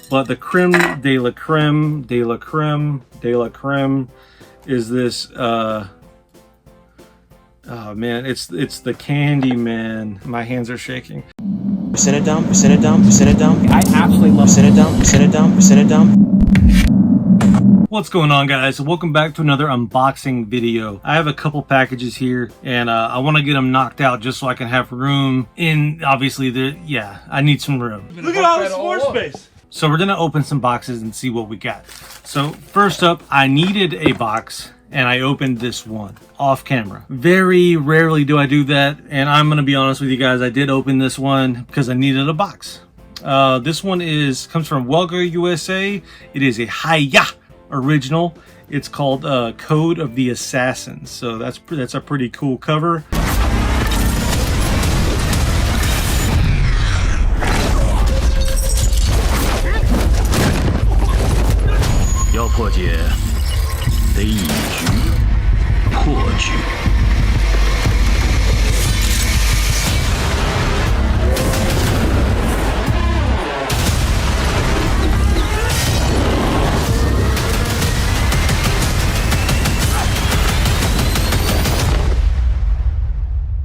But the creme de la creme, de la creme, de la creme is this, oh man, it's the candy, man. My hands are shaking. Percent it down, percent it down, percent it down. I absolutely love percent it down, percent it down, percent it down. What's going on, guys? Welcome back to another unboxing video. I have a couple packages here and I want to get them knocked out just so I can have room in, obviously, I need some room. Look at all this floor space. So we're gonna open some boxes and see what we got. So first up, I needed a box and I opened this one off camera. Very rarely do I do that, and I'm gonna be honest with you guys, I did open this one because I needed a box. This one comes from Welgo USA. It is a Hi-Ya original. It's called Code of the Assassins. So that's a pretty cool cover.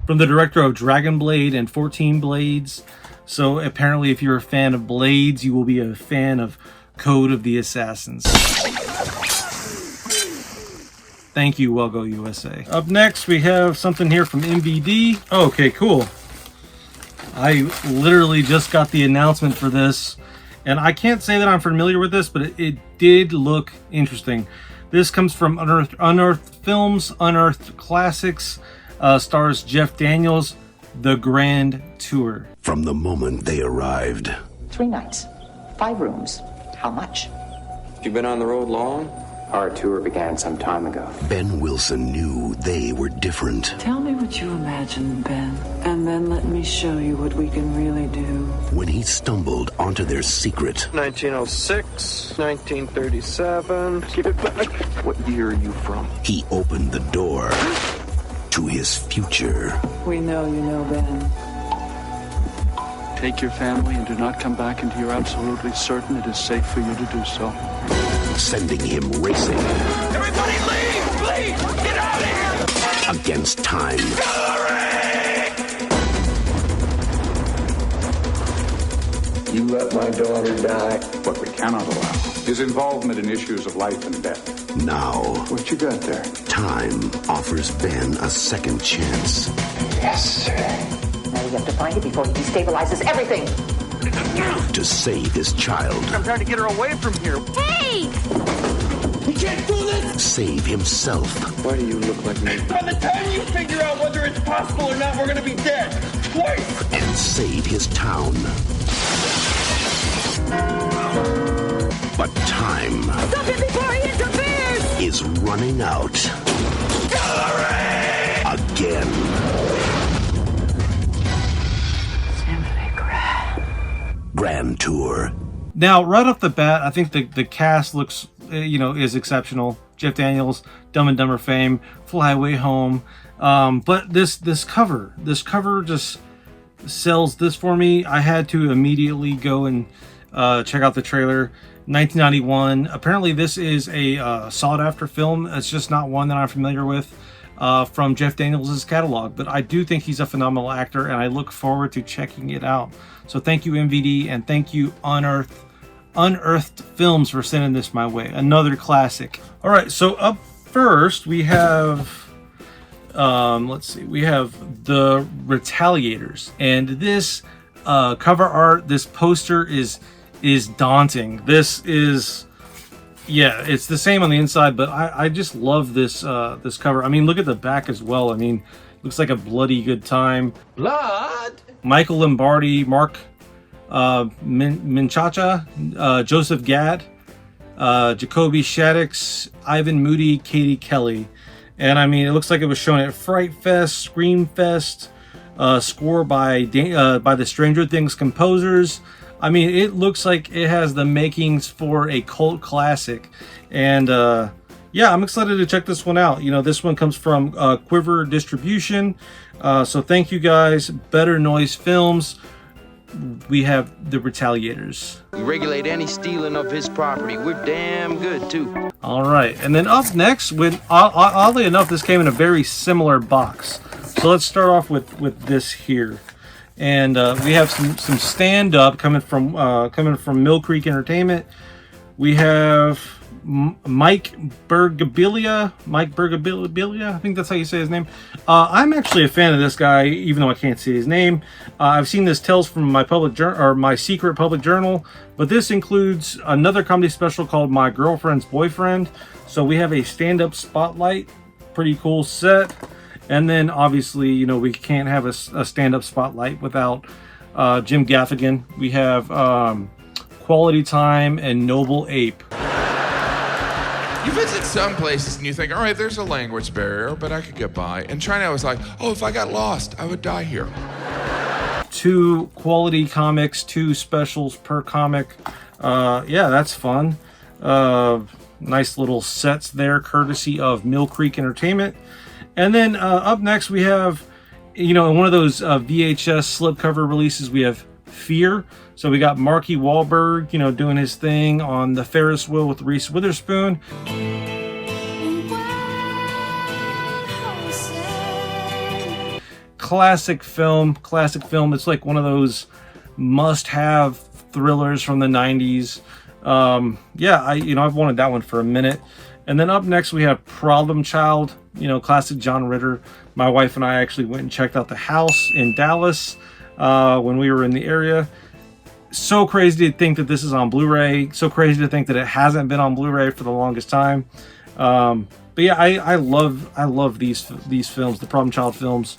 From the director of Dragon Blade and 14 Blades. So apparently if you're a fan of Blades, you will be a fan of Code of the Assassins. Thank you, Welgo USA. Up next, we have something here from MVD. Oh, okay, cool. I literally just got the announcement for this, and I can't say that I'm familiar with this, but it did look interesting. This comes from Unearthed Films, Unearthed Classics, stars Jeff Daniels, The Grand Tour. From the moment they arrived. 3 nights, 5 rooms. How much? You been on the road long? Our tour began some time ago. Ben Wilson knew they were different. Tell me what you imagine, Ben, and then let me show you what we can really do. When he stumbled onto their secret. 1906, 1937. Give it back. What year are you from? He opened the door to his future. We know you know, Ben. Take your family and do not come back until you're absolutely certain it is safe for you to do so. Sending him racing. Everybody leave! Please! Get out of here! Against time. You let my daughter die. What we cannot allow is involvement in issues of life and death. Now, What you got there? time offers Ben a second chance. Yes, sir. Now we have to find it before he destabilizes everything. To save his child. I'm trying to get her away from here. Hey! You can't do this! Save himself. Why do you look like me? By the time you figure out whether it's possible or not, we're gonna be dead. Twice! And save his town. But time Stop it before he interferes! is running out. Again. Grand Tour. Now, right off the bat, I think the cast looks, is exceptional. Jeff Daniels, Dumb and Dumber fame, Fly Away Home. But this cover just sells this for me. I had to immediately go and check out the trailer. 1991. Apparently, this is a sought-after film. It's just not one that I'm familiar with from Jeff Daniels' catalog. But I do think he's a phenomenal actor, and I look forward to checking it out. So thank you, MVD, and thank you, Unearthed Films, for sending this my way. Another classic. All right, so up first we have, we have The Retaliators, and this cover art, this poster is daunting. This is, it's the same on the inside, but I just love this this cover. I mean, look at the back as well. I mean, looks like a bloody good time. Blood? Michael Lombardi, Mark Minchacha, Joseph Gad, Jacoby Shaddix, Ivan Moody, Katie Kelly. And I mean, it looks like it was shown at Fright Fest, Scream Fest, score by the Stranger Things composers. I mean, it looks like it has the makings for a cult classic. And yeah, I'm excited to check this one out. You know, this one comes from Quiver Distribution. So thank you guys, Better Noise Films. we have the Retaliators. We regulate any stealing of his property. We're damn good, too. All right, and then up next, oddly enough, this came in a very similar box. So let's start off with this here, and we have some stand-up coming from Mill Creek Entertainment. We have Mike Bergabilia. I think that's how you say his name. I'm actually a fan of this guy, even though I can't see his name. I've seen this Tales from my my secret public journal, but this includes another comedy special called My Girlfriend's Boyfriend. So we have a stand-up spotlight, pretty cool set, and then obviously, you know, we can't have a stand-up spotlight without Jim Gaffigan. We have Quality Time and Noble Ape. You visit some places and you think, all right, there's a language barrier, but I could get by. And China, I was like, oh, if I got lost, I would die here. 2 quality comics, 2 specials per comic. Yeah, that's fun. Nice little sets there, courtesy of Mill Creek Entertainment. And then up next, we have, you know, in one of those VHS slipcover releases, we have Fear. So we got Marky Wahlberg, you know, doing his thing on the Ferris wheel with Reese Witherspoon. Classic film. It's like one of those must-have thrillers from the 90s. Yeah, I've wanted that one for a minute. And then up next we have Problem Child, you know, classic John Ritter. My wife and I actually went and checked out the house in Dallas when we were in the area. So crazy to think that this is on Blu-ray. So crazy to think that it hasn't been on Blu-ray for the longest time. But yeah, I love these films, the Problem Child films,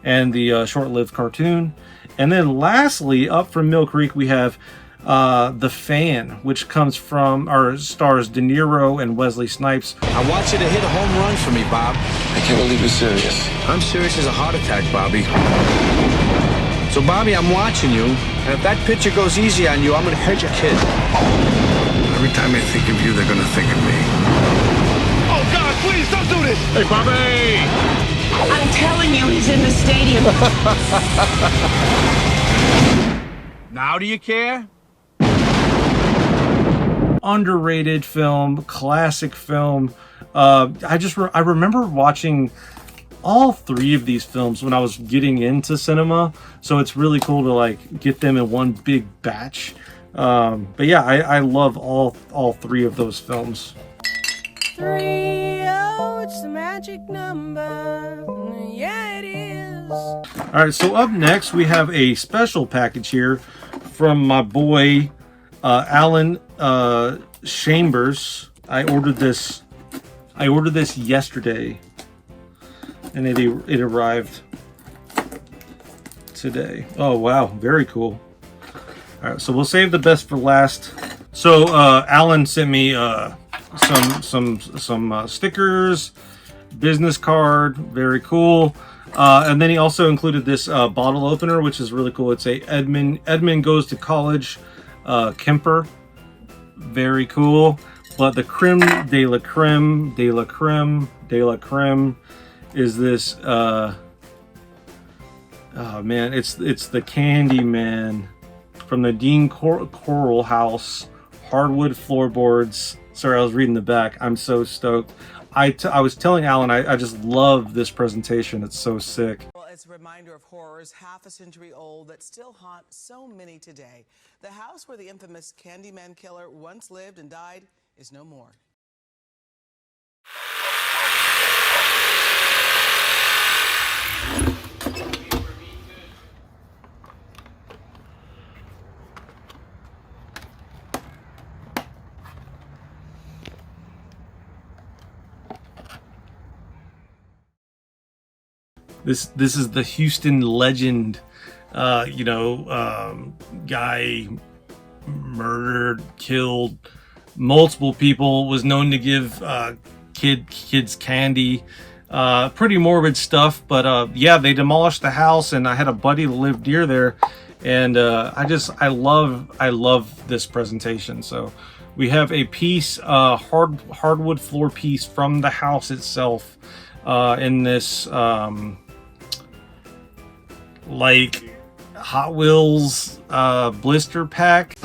and the short-lived cartoon. And then lastly, up from Mill Creek, we have The Fan, which comes from, or stars De Niro and Wesley Snipes. I want you to hit a home run for me, Bob. I can't believe you're serious. I'm serious as a heart attack, Bobby. So, Bobby, I'm watching you, and if that pitcher goes easy on you, I'm gonna hurt your kid. Every time they think of you, they're gonna think of me. Oh, God, please don't do this! Hey, Bobby! I'm telling you, he's in the stadium. Now do you care? Underrated film, classic film. I remember watching all 3 of these films when I was getting into cinema, so it's really cool to like get them in one big batch. But yeah, I love all 3 of those films. 3, oh, it's the magic number. Yeah, it is. All right, so up next we have a special package here from my boy Alan Chambers. I ordered this yesterday, and it arrived today. Oh wow, very cool. All right, so we'll save the best for last. So Alan sent me some stickers, business card, very cool. And then he also included this bottle opener, which is really cool. It's a Edmund Goes to College Kemper, very cool. But the creme de la creme is this. Oh man, it's the Candyman from the Dean Coral House, hardwood floorboards. Sorry, I was reading the back. I'm so stoked. I was telling Alan, I just love this presentation. It's so sick. Well, it's a reminder of horrors half a century old that still haunt so many today. The house where the infamous Candyman killer once lived and died is no more. This is the Houston legend, guy murdered, killed multiple people, was known to give kids candy, pretty morbid stuff. But yeah, they demolished the house, and I had a buddy that lived near there, and I love this presentation. So we have a piece, hardwood floor piece from the house itself, in this Hot Wheels blister pack.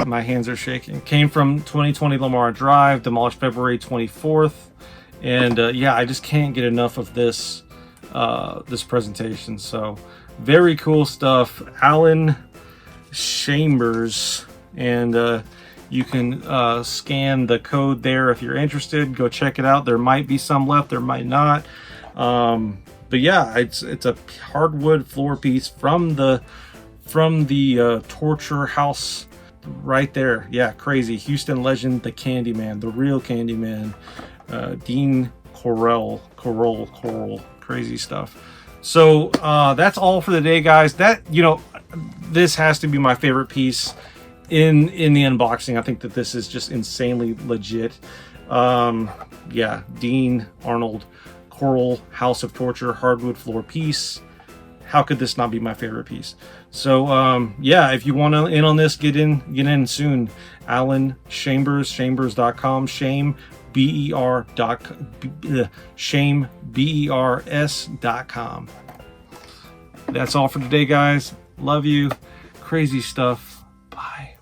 My hands are shaking. Came from 2020 Lamar Drive, demolished February 24th. And yeah, I just can't get enough of this this presentation. So very cool stuff. Alan Chambers, and you can scan the code there if you're interested. Go check it out. There might be some left, there might not. But yeah, it's a hardwood floor piece from the torture house right there. Yeah, crazy. Houston legend, the Candyman, the real Candyman, Dean Coral, crazy stuff. So that's all for the day, guys. That, you know, this has to be my favorite piece in the unboxing. I think that this is just insanely legit. Yeah, Dean Arnold Coral House of Torture hardwood floor piece. How could this not be my favorite piece? So yeah, if you want to in on this, get in soon. Alan Chambers, chambers.com, shame BERS.com. That's all for today, guys. Love you. Crazy stuff. Bye.